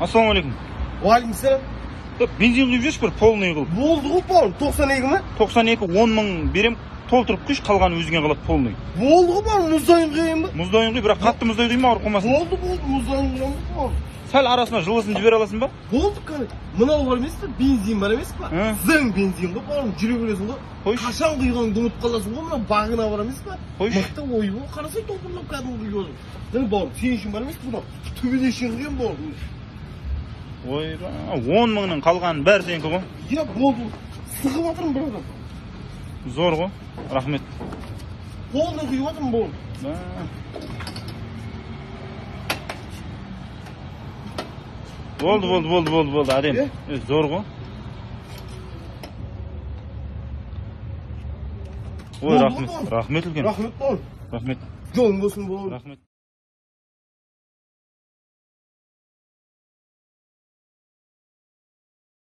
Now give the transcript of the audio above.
Assalamualaikum. Aleykümselam. Benzin құйып жүрші бір полный қылып. Болды ғой бауырым, 92 mi? 92 10 мың берем, толтырып құйш, қалғаны өзіңе қалады полный. Болды ғой бауырым, мұздайын құйайын ба? Мұздайын құй, бірақ қатты мұздай құйма, ауырып қалмасын. Болды, мұздайын құйамыз бауырым. Сәл арасына жылысын жібере аласың ба? Болды кәне. Мынау бар емес пе? Бензин бар емес пе? Зың бензин ғой бауырым, жүре бересің ғой. Қашан құйғаныңды ұмытып қаласың ғой, мына бағына бар емес пе? Мықты ой ғой, қарасай толтырып кәдімгі құйып отыр. Дін бауырым, сен үшін бар емес пе мынау? Төбеде шен құйам бауырым. Ойба, 10 мыңның қалғанын бәрі сенікі ғой. Я, болды. Сығып жатырмын бір адам. Зор ғой, рахмет. Полный құйып жатырмын бауырым. Болды, әдем. Зор ғой. Ой, рахмет үлкен. Рахмет бауырым. Рахмет. Жолың болсын бауырым. Рахмет.